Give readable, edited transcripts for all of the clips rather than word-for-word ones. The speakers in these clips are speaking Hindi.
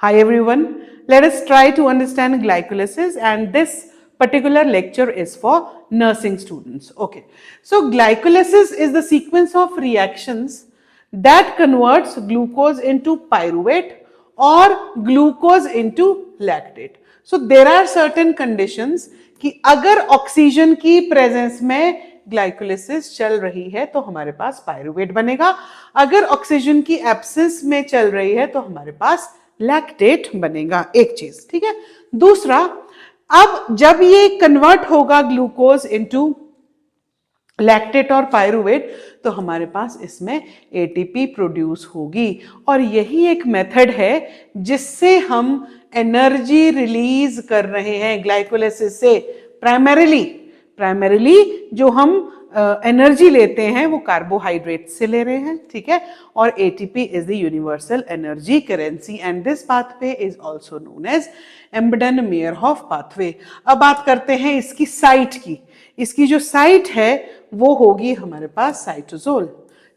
Hi everyone, let us try to understand glycolysis, and this particular lecture is for nursing students. Okay, so glycolysis is the sequence of reactions that converts glucose into pyruvate or glucose into lactate. So there are certain conditions कि अगर ऑक्सीजन की प्रेजेंस में ग्लाइकोलिसिस चल रही है तो हमारे पास पायरुवेट बनेगा, अगर ऑक्सीजन की एब्सेंस में चल रही है तो हमारे पास लैक्टेट बनेगा। एक चीज, ठीक है। दूसरा, अब जब ये कन्वर्ट होगा ग्लूकोज इनटू लैक्टेट और पायरुवेट तो हमारे पास इसमें एटीपी प्रोड्यूस होगी, और यही एक मेथड है जिससे हम एनर्जी रिलीज कर रहे हैं ग्लाइकोलिसिस से। प्राइमरीली जो हम एनर्जी लेते हैं वो कार्बोहाइड्रेट से ले रहे हैं, ठीक है। और ATP is the universal energy currency and this pathway is also known as Embden Meyerhof pathway. अब बात करते हैं इसकी साइट की। इसकी जो साइट है वो होगी हमारे पास साइटोसोल।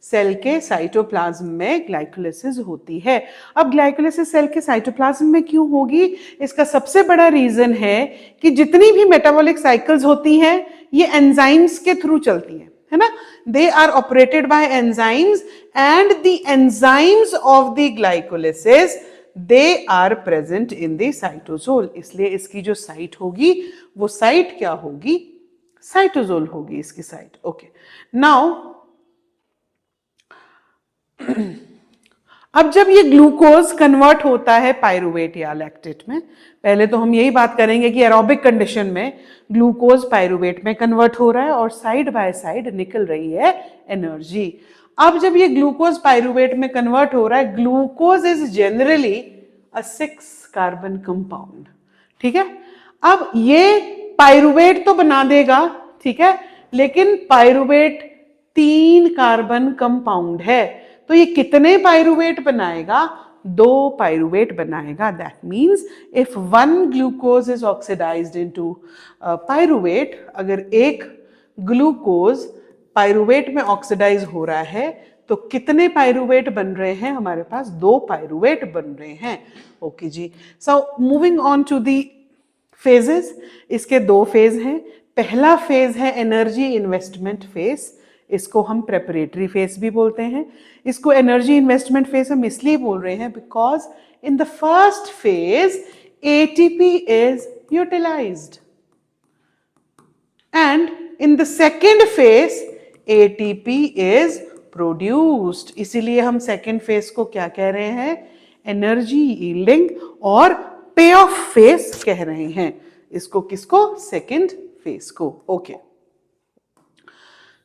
सेल के साइटोप्लाज्म में ग्लाइकोलिसिस होती है। अब ग्लाइकोलिसिस सेल के साइटोप्लाज्म में क्यों होगी? इसका सबसे बड़ा रीजन है कि जितनी भी मेटाबॉलिक साइकिल्स होती हैं ये एंजाइम्स के थ्रू चलती हैं, है ना। They are operated by enzymes and the enzymes of the glycolysis they are present in the cytosol. इसलिए इसकी जो साइट होगी वो साइट क्या होगी? साइटोसोल होगी इसकी साइट। ओके, नाउ अब जब ये ग्लूकोज कन्वर्ट होता है पायरुवेट या लैक्टेट में, पहले तो हम यही बात करेंगे कि एरोबिक कंडीशन में ग्लूकोज पायरुवेट में कन्वर्ट हो रहा है और साइड बाय साइड निकल रही है एनर्जी। अब जब ये ग्लूकोज पायरुवेट में कन्वर्ट हो रहा है, glucose is generally a 6 carbon compound, ठीक है। अब ये पायरुवेट तो बना देगा, ठीक है, लेकिन पायरुवेट 3 कार्बन कंपाउंड है, तो ये कितने पायरुवेट बनाएगा? 2 पायरुवेट बनाएगा। That means if 1 glucose is oxidised into pyruvate, अगर एक ग्लूकोज पायरुवेट में ऑक्सीडाइज हो रहा है तो कितने पायरुवेट बन रहे हैं? हमारे पास 2 पायरुवेट बन रहे हैं। ओके जी, so moving on to the phases. इसके 2 फेज हैं। पहला फेज है एनर्जी इन्वेस्टमेंट फेज, इसको हम प्रेपरेटरी फेज भी बोलते हैं। इसको एनर्जी इन्वेस्टमेंट फेज हम इसलिए बोल रहे हैं because in the first phase ATP is utilised and in the second phase ATP is produced. इसीलिए हम सेकेंड फेज को क्या कह रहे हैं? एनर्जी यील्डिंग और पे ऑफ फेज कह रहे हैं इसको। किसको? सेकेंड फेज को। Okay,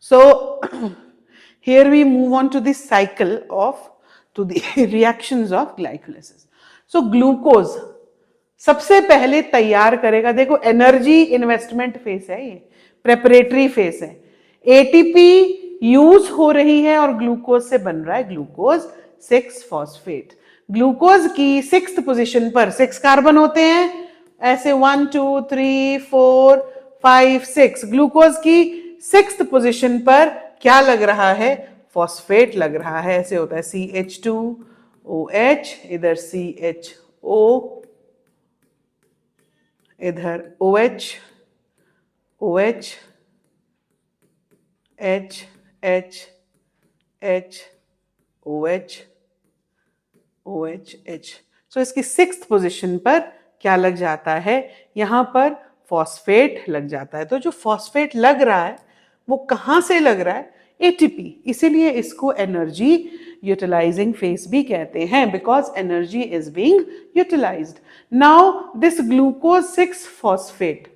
so here we move on to the cycle of to the reactions of glycolysis. So glucose सबसे पहले तैयार करेगा। देखो, एनर्जी इन्वेस्टमेंट फेज है, ये प्रेपरेटरी फेज है। एटीपी यूज हो रही है और ग्लूकोज से बन रहा है ग्लूकोज 6 फॉस्फेट। ग्लूकोज की 6th पोजीशन पर 6 कार्बन होते हैं, ऐसे 1 2 3 4 5 6। ग्लूकोज की 6th पोजीशन पर क्या लग रहा है? फॉस्फेट लग रहा है। ऐसे होता है CH2OH, इधर CHO, इधर OH, OH, H, H, H, OH, OH, H। सो इसकी 6th पोजीशन पर क्या लग जाता है? यहां पर फॉस्फेट लग जाता है। तो जो फॉस्फेट लग रहा है वो कहां से लग रहा है? एटीपी। इसीलिए इसको एनर्जी यूटिलाइजिंग फेज भी कहते हैं, because energy is being utilised. Now this glucose 6 phosphate.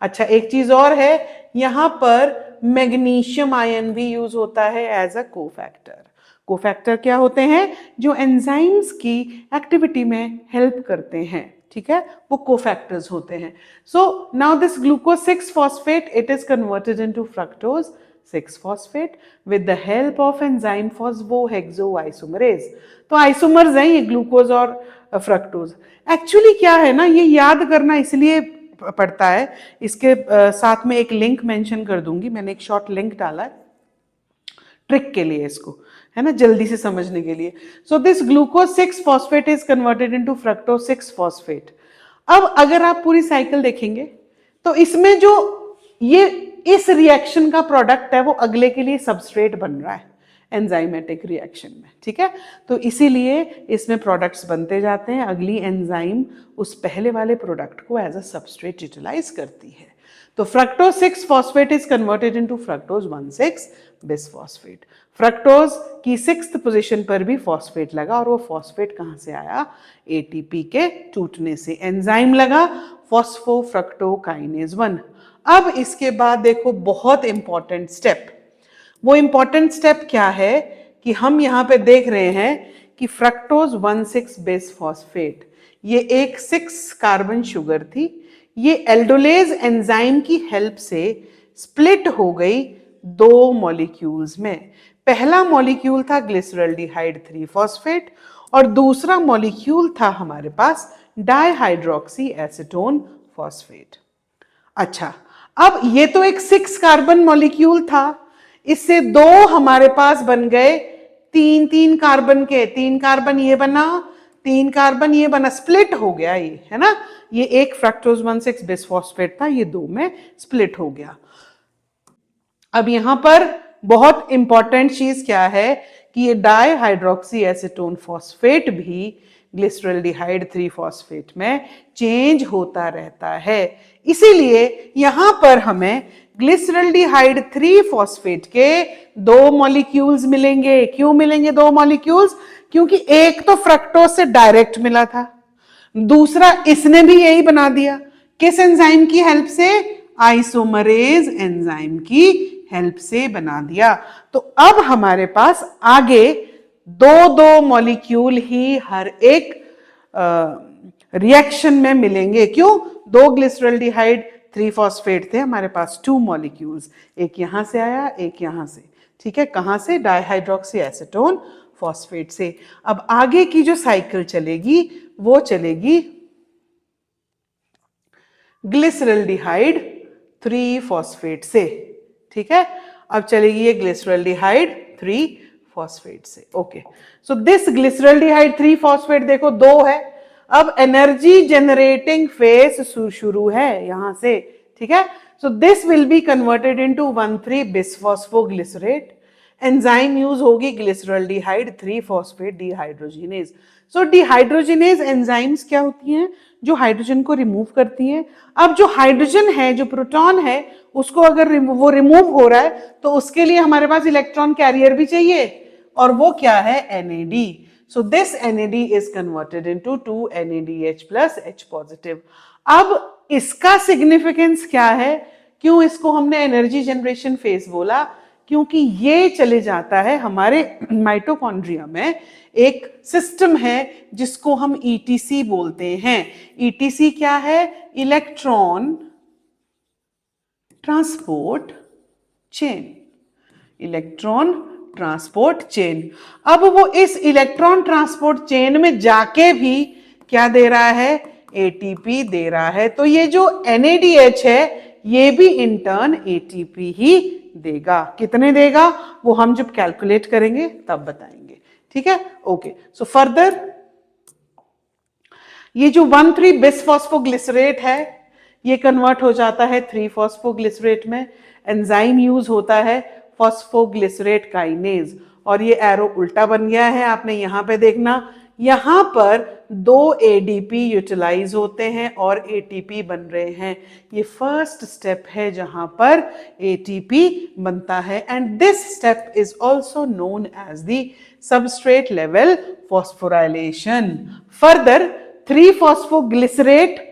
अच्छा, एक चीज और है, यहां पर मैग्नीशियम आयन भी यूज होता है एज अ कोफैक्टर। कोफैक्टर क्या होते हैं? जो एंजाइम्स की एक्टिविटी में हेल्प करते हैं, ठीक है, वो कोफैक्टर्स होते हैं। So now this glucose 6 phosphate it is converted into fructose 6 phosphate with the help of enzyme phosphohexoisomerase. तो आइसोमर्स हैं ये ग्लूकोज और फ्रक्टोज। एक्चुअली क्या है ना, ये याद करना इसलिए पड़ता है, इसके साथ में एक लिंक मेंशन कर दूंगी, मैंने एक शॉर्ट लिंक डाला है ट्रिक के लिए इसको, है ना, जल्दी से समझने के लिए। So this glucose 6 phosphate is converted into fructose 6 phosphate. अब अगर आप पूरी साइकिल देखेंगे तो इसमें जो ये इस रिएक्शन का प्रोडक्ट है वो अगले के लिए सबस्ट्रेट बन रहा है एंजाइमेटिक रिएक्शन में, ठीक है। तो इसीलिए इसमें प्रोडक्ट्स बनते जाते हैं, अगली एंजाइम उस पहले वाले प्रोडक्ट को एज अ सबस्ट्रेट यूटिलाइज करती है। तो fructose 6 phosphate is converted into fructose 1,6 bisphosphate. Fructose की 6th पोजीशन पर भी फॉस्फेट लगा, और वो फॉस्फेट कहां से आया? एटीपी के टूटने से। एंजाइम लगा फॉस्फोफ्रक्टोकाइनेज 1। अब इसके बाद देखो बहुत इंपॉर्टेंट स्टेप। वो इंपॉर्टेंट स्टेप क्या है कि हम यहां पे देख रहे हैं कि फ्रक्टोज 1,6 बेस फॉस्फेट, ये एक 6 कार्बन शुगर थी, ये एल्डोलेज एंजाइम की हेल्प से स्प्लिट हो गई 2 मॉलिक्यूल्स में। पहला मॉलिक्यूल था ग्लिसरल्डिहाइड 3 फॉस्फेट और दूसरा मॉलिक्यूल था हमारे पास डाइहाइड्रोक्सी एसीटोन फॉस्फेट। अच्छा, अब ये तो एक 6 कार्बन मॉलिक्यूल था, इससे 2 हमारे पास बन गए 3 कार्बन के। 3 कार्बन ये बना, 3 कार्बन ये बना, स्प्लिट हो गया ये, है ना। ये एक फ्रक्टोज 1,6 बिसफॉस्फेट था, ये 2 में स्प्लिट हो गया। अब यहां पर बहुत इंपॉर्टेंट चीज क्या है कि ये डाइहाइड्रोक्सी एसीटोन फॉस्फेट भी ग्लिसरल्डिहाइड 3 फॉस्फेट में चेंज होता रहता है। इसीलिए यहां पर हमें ग्लिसरल्डिहाइड 3 फॉस्फेट के 2 मॉलिक्यूल्स मिलेंगे। क्यों मिलेंगे 2 मॉलिक्यूल्स? क्योंकि एक तो फ्रक्टोज से डायरेक्ट मिला था, दूसरा इसने भी यही बना दिया। किस एंजाइम की हेल्प से? आइसोमरेज एंजाइम की हेल्प से बना दिया। तो अब हमारे पास आगे 2 मॉलिक्यूल ही हर एक रिएक्शन में मिलेंगे। क्यों? 2 ग्लिसरल्डिहाइड 3 फॉस्फेट थे हमारे पास, 2 मॉलिक्यूल्स, एक यहां से आया एक यहां से, ठीक है। कहां से? डाइहाइड्रोक्सी एसीटोन फॉस्फेट से। अब आगे की जो साइकिल चलेगी वो चलेगी ग्लिसरल्डिहाइड 3 फॉस्फेट से, ठीक है। अब चलेगी ये ग्लिसरल्डिहाइड 3 फॉस्फेट से। Okay, so this glyceraldehyde 3 phosphate देखो 2 है। अब एनर्जी जनरेटिंग फेज शुरू है यहां से, ठीक है। So this will be converted into 1,3 bisphosphoglycerate. Enzyme use होगी ग्लिसरल्डिहाइड 3 फॉस्फेट डिहाइड्रोजिनेज। सो डिहाइड्रोजिनेज एंजाइम्स क्या होती हैं? जो हाइड्रोजन को रिमूव करती हैं। अब जो हाइड्रोजन है, जो प्रोटॉन है, उसको अगर वो रिमूव हो रहा है तो उसके लिए हमारे पास इलेक्ट्रॉन कैरियर भी चाहिए, और वो क्या है? NAD। So this NAD is converted into 2 NADH plus H positive. अब इसका सिग्निफिकेंस क्या है? क्यों इसको हमने एनर्जी जनरेशन फेज बोला? क्योंकि ये चले जाता है हमारे माइटोकॉन्ड्रिया में एक सिस्टम है जिसको हम ETC बोलते हैं। ETC क्या है? Electron transport chain. Electron transport chain. अब वो इस इलेक्ट्रॉन ट्रांसपोर्ट चेन में जाके भी क्या दे रहा है? ATP दे रहा है। तो ये जो NADH है ये भी इन टर्न ATP ही देगा। कितने देगा वो हम जब कैलकुलेट करेंगे तब बताएंगे, ठीक है। ओके, सो फर्दर ये जो 1,3 बिसफॉस्फोग्लिसरेट है ये कन्वर्ट हो जाता है 3 फॉस्फोग्लिसरेट में। एंजाइम यूज होता है फॉस्फोग्लिसरेट काइनेज, और ये एरो उल्टा बन गया है, आपने यहां पे देखना। यहां पर 2 ADP यूटिलाइज होते हैं और ATP बन रहे हैं। ये फर्स्ट स्टेप है जहां पर ATP बनता है, and this step is also known as the substrate level phosphorylation. Further 3 phosphoglycerate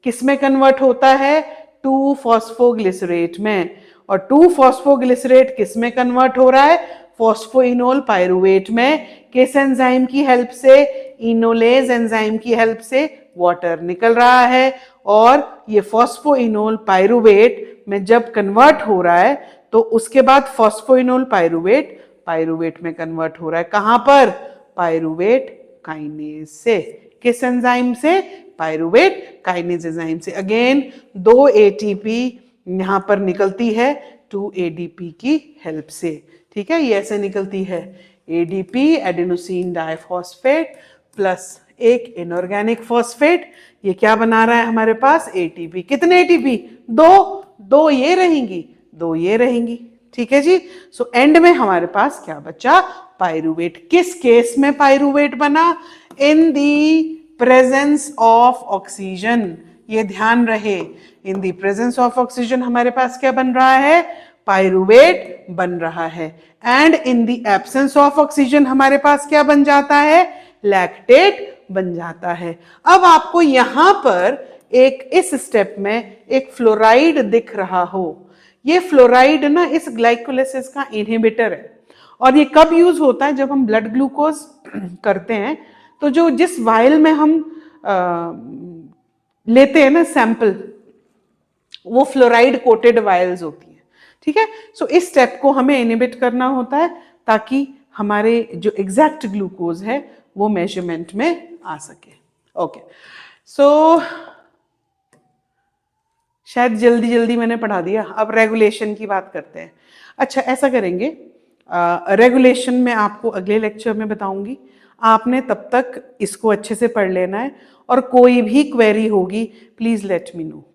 किस में कन्वर्ट होता है? 2 फॉस्फोग्लिसरेट में। और 2 फॉस्फोग्लिसरेट किस में कन्वर्ट हो रहा है? फॉस्फोइनोल पायरुवेट में। किस एंजाइम की हेल्प से? इनोलेज एंजाइम की हेल्प से वाटर निकल रहा है, और ये फॉस्फोइनोल पायरुवेट में जब कन्वर्ट हो रहा है तो उसके बाद फॉस्फोइनोल पायरुवेट पायरुवेट में कन्वर्ट हो रहा है। कहां पर? पायरुवेट काइनेज से। किस एंजाइम से? पायरुवेट काइनेज एंजाइम से। अगेन 2 ATP यहां पर निकलती है 2 ADP की हेल्प से, ठीक है। ये ऐसे निकलती है। एडीपी एडेनोसिन डाइफॉस्फेट प्लस एक इनऑर्गेनिक फॉस्फेट, ये क्या बना रहा है हमारे पास एटीपी। कितने एटीपी? दो ये रहेंगी, दो ये रहेंगी, ठीक है जी। सो एंड में हमारे पास क्या बचा? पायरूवेट। किस केस में पायरूवेट बना? इन दी प्रेजेंस ऑफ ऑक्सीजन। ये ध्यान रहे, इन दी प्रेजेंस ऑफ ऑक्सीजन हमारे पास क्या बन रहा है? पायरूवेट बन रहा है। And in the absence of oxygen हमारे पास क्या बन जाता है? लैक्टेट बन जाता है। अब आपको यहां पर एक इस स्टेप में एक फ्लोराइड दिख रहा हो, ये फ्लोराइड ना इस ग्लाइकोलाइसिस का इनहिबिटर है। और ये कब यूज होता है? जब हम ब्लड ग्लूकोज करते हैं तो जो जिस वायल में हम लेते हैं ना सैंपल, वो फ्लोराइड कोटेड वायल्स होती हैं, ठीक है। सो इस स्टेप को हमें इनहिबिट करना होता है ताकि हमारे जो एग्जैक्ट ग्लूकोज है वो मेजरमेंट में आ सके। ओके, सो शायद जल्दी जल्दी मैंने पढ़ा दिया। अब रेगुलेशन की बात करते हैं। अच्छा, ऐसा करेंगे, रेगुलेशन में आपको अगले लेक्चर में बताऊंगी। आपने तब तक इसको अच्छे से पढ़ लेना है, और कोई भी क्वेरी होगी प्लीज लेट मी नो।